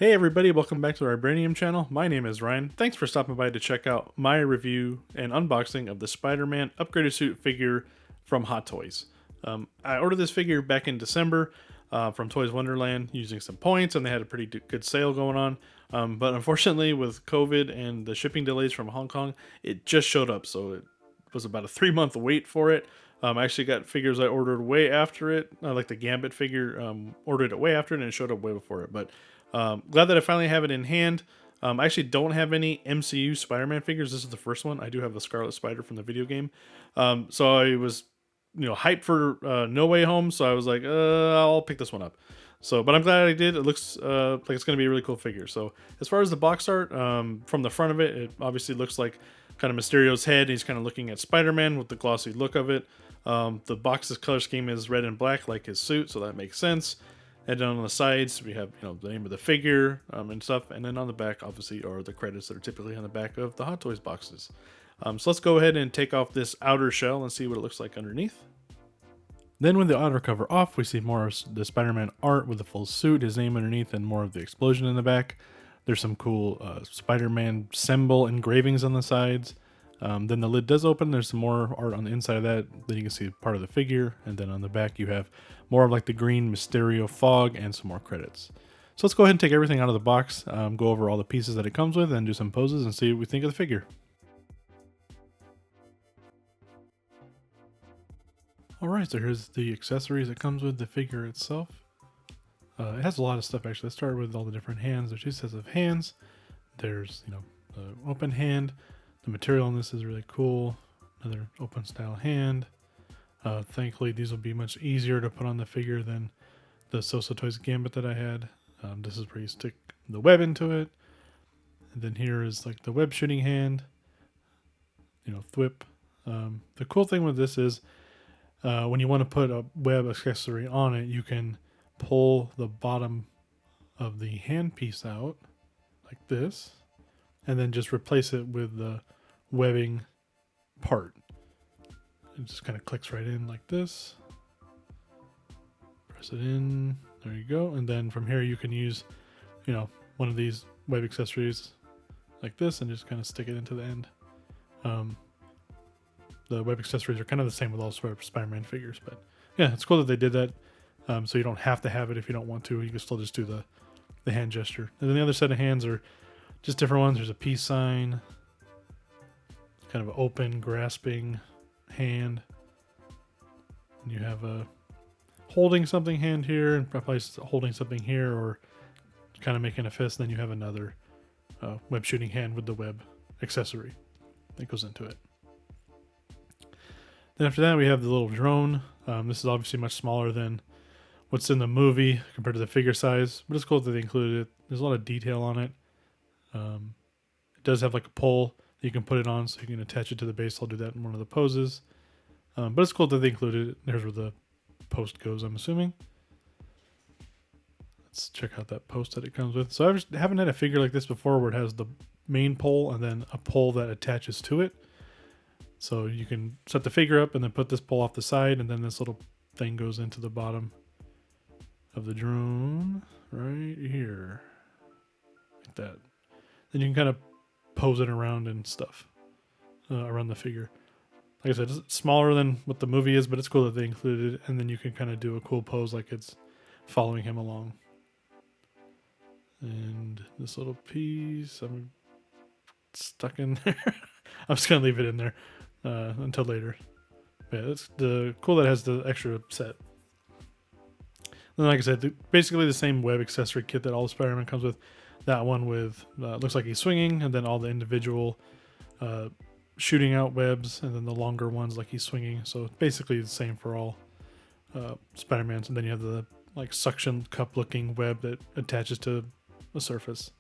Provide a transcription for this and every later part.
Hey everybody, welcome back to the Vibranium channel. My name is Ryan. Thanks for stopping by to check out my review and unboxing of the Spider-Man upgraded suit figure from Hot Toys. I ordered this figure back in December from Toys Wonderland using some points, and they had a pretty good sale going on. But unfortunately, with COVID and the shipping delays from Hong Kong, it just showed up. So it was about a 3-month wait for it. I actually got figures I ordered way after it, like the Gambit figure, ordered it way after it, and it showed up way before it. But glad that I finally have it in hand. I actually don't have any MCU Spider-Man figures. This is the first one. I do have the Scarlet Spider from the video game. So I was, hyped for No Way Home. So I was like, I'll pick this one up. So, but I'm glad I did. It looks like it's going to be a really cool figure. So as far as the box art, from the front of it, it obviously looks like kind of Mysterio's head. He's kind of looking at Spider-Man with the glossy look of it. The box's color scheme is red and black like his suit, so that makes sense. And then on the sides, we have the name of the figure and stuff. And then on the back, obviously, are the credits that are typically on the back of the Hot Toys boxes. So let's go ahead and take off this outer shell and see what it looks like underneath. Then with the outer cover off, we see more of the Spider-Man art with the full suit, his name underneath, and more of the explosion in the back. There's some cool Spider-Man symbol engravings on the sides. Then the lid does open. There's some more art on the inside of that. Then you can see part of the figure. And then on the back, you have more of like the green Mysterio fog and some more credits. So let's go ahead and take everything out of the box, go over all the pieces that it comes with, and do some poses and see what we think of the figure. Alright, so here's the accessories that comes with the figure itself. It has a lot of stuff actually. Let's start with all the different hands. There's two sets of hands. There's, the open hand. The material on this is really cool. Another open style hand. Thankfully, these will be much easier to put on the figure than the So-So Toys Gambit that I had. This is where you stick the web into it. And then here is like the web shooting hand. Thwip. The cool thing with this is when you want to put a web accessory on it, you can pull the bottom of the hand piece out like this, and then just replace it with the webbing part. It just kind of clicks right in like this. Press it in. There you go. And then from here you can use, one of these web accessories like this and just kind of stick it into the end. The web accessories are kind of the same with all Spider-Man figures, but yeah, it's cool that they did that. So you don't have to have it if you don't want to. You can still just do the hand gesture. And then the other set of hands are just different ones. There's a peace sign, kind of an open, grasping hand. And you have a holding something hand here, and probably holding something here, or kind of making a fist. Then you have another web shooting hand with the web accessory that goes into it. Then after that, we have the little drone. This is obviously much smaller than what's in the movie compared to the figure size, but it's cool that they included it. There's a lot of detail on it. It does have like a pole that you can put it on, so you can attach it to the base. I'll do that in one of the poses. But it's cool that they included it. There's where the post goes, I'm assuming. Let's check out that post that it comes with. So I haven't had a figure like this before where it has the main pole and then a pole that attaches to it. So you can set the figure up and then put this pole off the side, and then this little thing goes into the bottom of the drone right here. Like that. Then you can kind of pose it around and stuff around the figure. Like I said, it's smaller than what the movie is, but it's cool that they included it, and then you can kind of do a cool pose like it's following him along. And this little piece, I'm stuck in there. I'm just going to leave it in there until later. Yeah, it's cool that it has the extra set. And like I said, basically the same web accessory kit that all Spider-Man comes with. That one with, looks like he's swinging, and then all the individual shooting out webs, and then the longer ones like he's swinging. So basically the same for all Spider-Mans. And then you have the like suction cup looking web that attaches to the surface.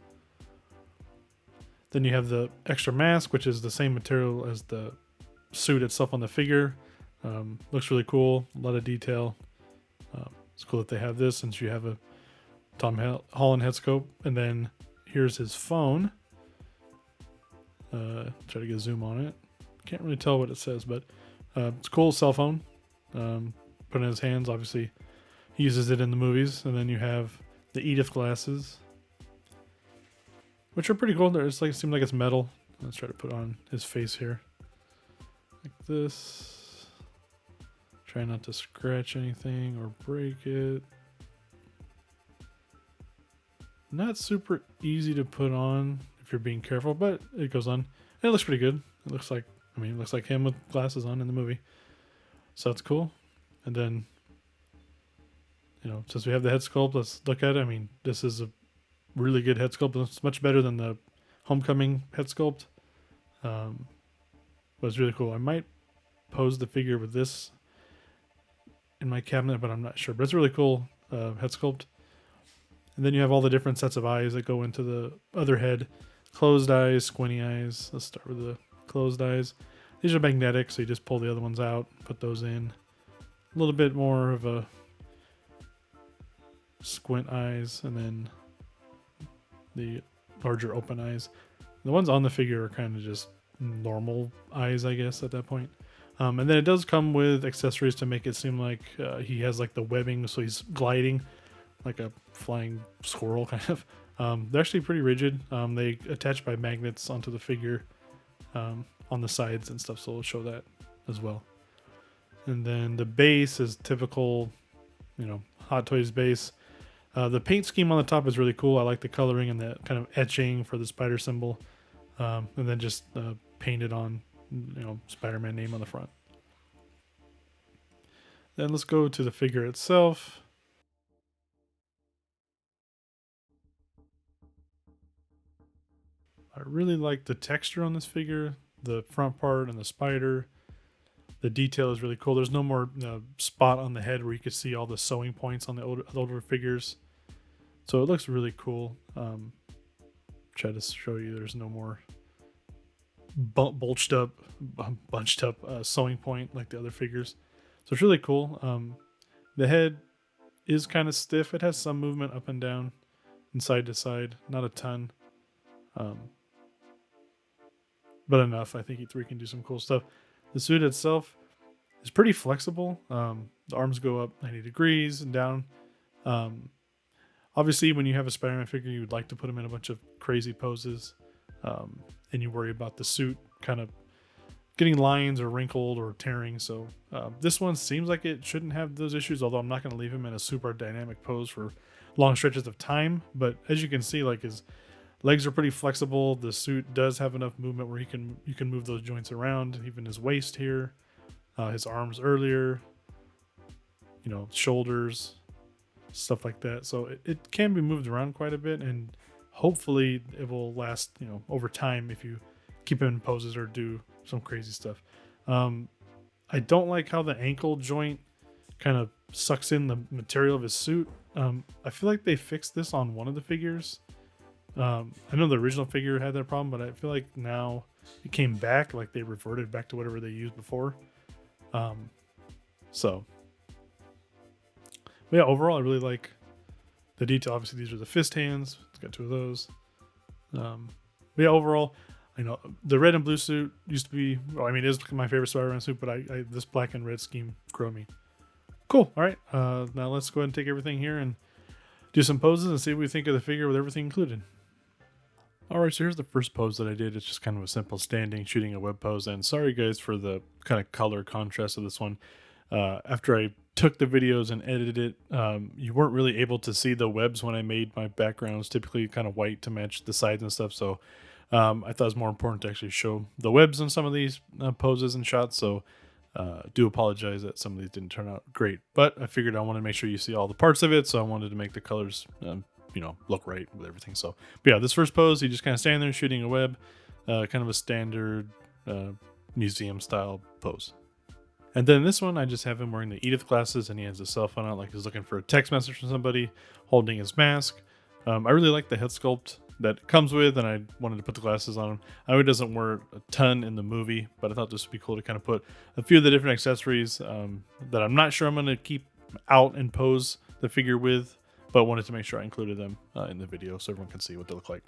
Then you have the extra mask, which is the same material as the suit itself on the figure. Looks really cool. A lot of detail. It's cool that they have this, since you have a Tom Holland head scope. And then here's his phone. Try to get a zoom on it. Can't really tell what it says, but it's a cool cell phone. Put in his hands. Obviously, he uses it in the movies. And then you have the Edith glasses. which are pretty cool. It's like, seem like it's metal. Let's try to put on his face here. Like this. Try not to scratch anything or break it. Not super easy to put on if you're being careful, but it goes on. And it looks pretty good. It looks like, I mean, it looks like him with glasses on in the movie. So that's cool. And then, you know, since we have the head sculpt, let's look at it. I mean, this is a really good head sculpt. It's much better than the Homecoming head sculpt. But it's really cool. I might pose the figure with this in my cabinet, but I'm not sure. But it's a really cool head sculpt. And then you have all the different sets of eyes that go into the other head. Closed eyes, squinty eyes. Let's start with the closed eyes. These are magnetic, so you just pull the other ones out, put those in. A little bit more of a squint eyes, and then the larger open eyes. The ones on the figure are kind of just normal eyes, I guess, at that point. And then it does come with accessories to make it seem like he has like the webbing, so he's gliding like a flying squirrel kind of. They're actually pretty rigid. They attach by magnets onto the figure on the sides and stuff, so we'll show that as well. And then the base is typical, you know, Hot Toys base. The paint scheme on the top is really cool. I like the coloring and the kind of etching for the spider symbol. And then just painted on, you know, Spider-Man name on the front. Then let's go to the figure itself. I really like the texture on this figure, the front part and the spider. The detail is really cool. There's no more spot on the head where you could see all the sewing points on the older figures. So it looks really cool. Try to show you there's no more bunched up sewing point like the other figures. So it's really cool. The head is kind of stiff. It has some movement up and down and side to side, not a ton. But enough. I think E3 can do some cool stuff. The suit itself is pretty flexible. The arms go up 90 degrees and down. Obviously, when you have a Spider-Man figure, you would like to put him in a bunch of crazy poses. And you worry about the suit kind of getting lines or wrinkled or tearing. So this one seems like it shouldn't have those issues, although I'm not going to leave him in a super dynamic pose for long stretches of time. But as you can see, like his legs are pretty flexible. The suit does have enough movement where you can move those joints around, even his waist here, his arms earlier, you know, shoulders, stuff like that. So it can be moved around quite a bit, and hopefully it will last, you know, over time if you keep him in poses or do some crazy stuff. I don't like how the ankle joint kind of sucks in the material of his suit. I feel like they fixed this on one of the figures. I know the original figure had that problem, but I feel like now it came back, like they reverted back to whatever they used before. So yeah, overall I really like the detail. Obviously these are the fist hands. It's got two of those. But yeah, overall, you know, the red and blue suit used to be, well, I mean, it is my favorite Spider-Man suit, but I this black and red scheme grew me. Cool. All right. Now let's go ahead and take everything here and do some poses and see what we think of the figure with everything included. Alright, so here's the first pose that I did. It's just kind of a simple standing, shooting a web pose. And sorry guys for the kind of color contrast of this one. After I took the videos and edited it, you weren't really able to see the webs when I made my backgrounds, typically kind of white to match the sides and stuff. So I thought it was more important to actually show the webs in some of these poses and shots. So do apologize that some of these didn't turn out great. But I figured I wanted to make sure you see all the parts of it. So I wanted to make the colors you know, look right with everything. So, but yeah, this first pose, he just kind of standing there shooting a web, kind of a standard museum style pose. And then this one, I just have him wearing the Edith glasses, and he has his cell phone out like he's looking for a text message from somebody, holding his mask. I really like the head sculpt that it comes with, and I wanted to put the glasses on him. I know he doesn't wear a ton in the movie, but I thought this would be cool to kind of put a few of the different accessories that I'm not sure I'm going to keep out and pose the figure with, but wanted to make sure I included them in the video so everyone can see what they look like.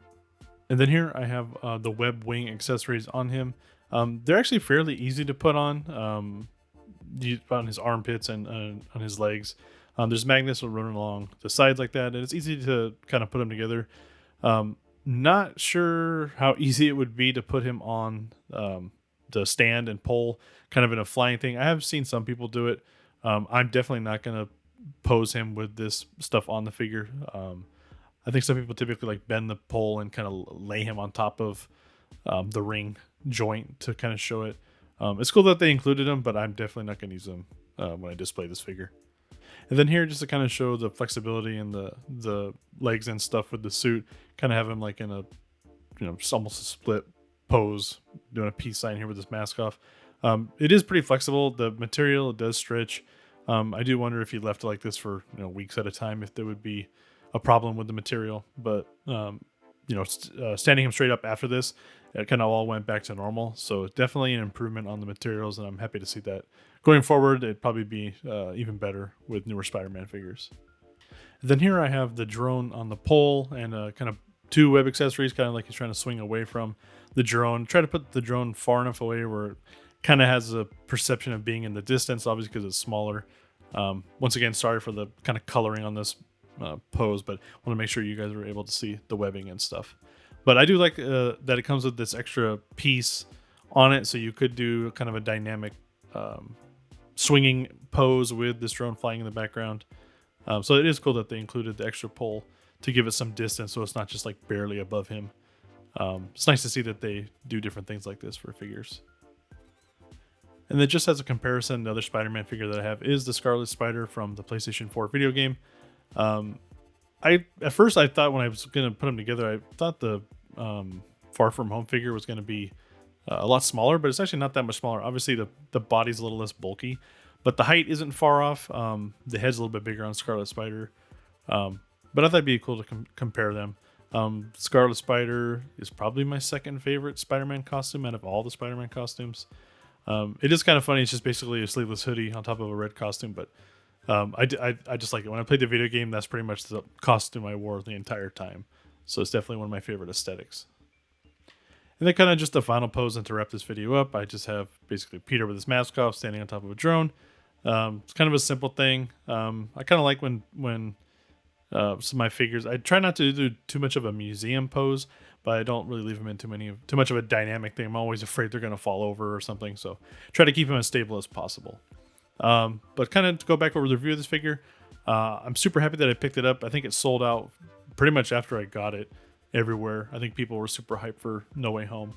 And then here I have the web wing accessories on him. They're actually fairly easy to put on his armpits and on his legs. There's magnets running along the sides like that, and it's easy to kind of put them together. Not sure how easy it would be to put him on the stand and pull kind of in a flying thing. I have seen some people do it. I'm definitely not going to pose him with this stuff on the figure. I think some people typically like bend the pole and kind of lay him on top of the ring joint to kind of show it. It's cool that they included him, but I'm definitely not going to use them when I display this figure. And then here, just to kind of show the flexibility and the legs and stuff with the suit, kind of have him like in a, just almost a split pose, doing a peace sign here with his mask off. It is pretty flexible. The material, it does stretch. I do wonder if you left it like this for weeks at a time, if there would be a problem with the material. But standing him straight up after this, it kind of all went back to normal. So definitely an improvement on the materials, and I'm happy to see that. Going forward, it'd probably be even better with newer Spider-Man figures. And then here I have the drone on the pole and kind of two web accessories, kind of like he's trying to swing away from the drone. Try to put the drone far enough away where it kind of has a perception of being in the distance, obviously because it's smaller. Once again, sorry for the kind of coloring on this pose, but I want to make sure you guys are able to see the webbing and stuff. But I do like that it comes with this extra piece on it, so you could do kind of a dynamic swinging pose with this drone flying in the background. So it is cool that they included the extra pole to give it some distance, so it's not just like barely above him. It's nice to see that they do different things like this for figures. And then just as a comparison, the other Spider-Man figure that I have is the Scarlet Spider from the PlayStation 4 video game. At first I thought when I was going to put them together, I thought the Far From Home figure was going to be a lot smaller, but it's actually not that much smaller. Obviously the body's a little less bulky, but the height isn't far off. The head's a little bit bigger on Scarlet Spider. But I thought it'd be cool to compare them. Scarlet Spider is probably my second favorite Spider-Man costume out of all the Spider-Man costumes. It is kind of funny. It's just basically a sleeveless hoodie on top of a red costume, but I just like it. When I played the video game, that's pretty much the costume I wore the entire time. So it's definitely one of my favorite aesthetics. And then kind of just the final pose, and to wrap this video up, I just have basically Peter with his mask off, standing on top of a drone. It's kind of a simple thing. I kind of like when some of my figures, I try not to do too much of a museum pose, but I don't really leave them in too much of a dynamic thing. I'm always afraid they're going to fall over or something, so try to keep them as stable as possible. But kind of to go back over the review of this figure, I'm super happy that I picked it up. I think it sold out pretty much after I got it everywhere. I think people were super hyped for No Way Home.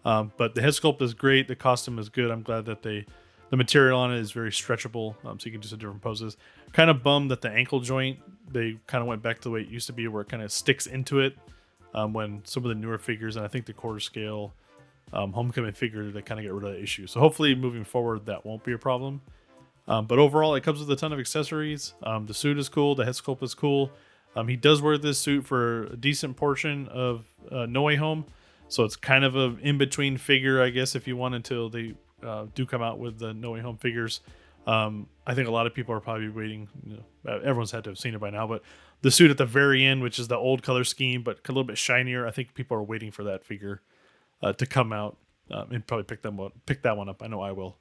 But the head sculpt is great. The costume is good. I'm glad that the material on it is very stretchable, so you can do some different poses. Kind of bummed that the ankle joint, they kind of went back to the way it used to be, where it kind of sticks into it. When some of the newer figures, and I think the quarter scale Homecoming figure, they kind of get rid of that issue. So hopefully moving forward, that won't be a problem. But overall, it comes with a ton of accessories. The suit is cool. The head sculpt is cool. He does wear this suit for a decent portion of No Way Home. So it's kind of an in-between figure, I guess, if you want, until they do come out with the No Way Home figures. I think a lot of people are probably waiting. Everyone's had to have seen it by now, but the suit at the very end, which is the old color scheme, but a little bit shinier, I think people are waiting for that figure to come out and probably pick that one up. I know I will.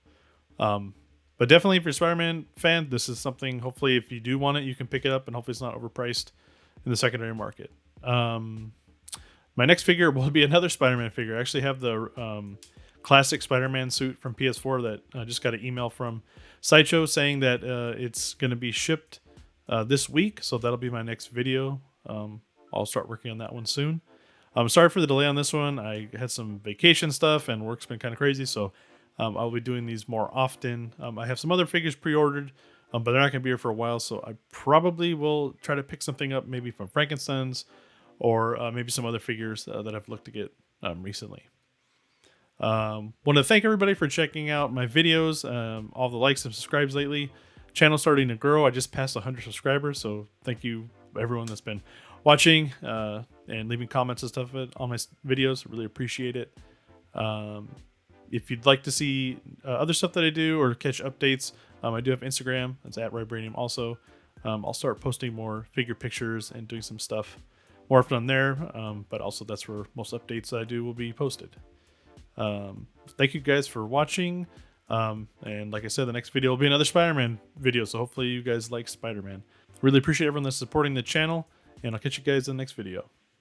But definitely, if you're a Spider-Man fan, this is something, hopefully, if you do want it, you can pick it up, and hopefully it's not overpriced in the secondary market. My next figure will be another Spider-Man figure. I actually have the classic Spider-Man suit from PS4 that I just got an email from Sideshow saying that it's going to be shipped this week, so that'll be my next video. I'll start working on that one soon. I'm sorry for the delay on this one. I had some vacation stuff, and work's been kind of crazy, so I'll be doing these more often. I have some other figures pre-ordered, but they're not going to be here for a while, so I probably will try to pick something up maybe from Frankenstein's or maybe some other figures that I've looked to get recently. Want to thank everybody for checking out my videos, all the likes and subscribes lately. Channel starting to grow. I just passed 100 subscribers, so thank you everyone that's been watching and leaving comments and stuff on my videos. Really appreciate it. If you'd like to see other stuff that I do or catch updates, I do have Instagram. It's at Vibranium also. I'll start posting more figure pictures and doing some stuff more often on there, but also that's where most updates I do will be posted. Thank you guys for watching. And like I said, the next video will be another Spider-Man video, so hopefully you guys like Spider-Man. Really appreciate everyone that's supporting the channel, and I'll catch you guys in the next video.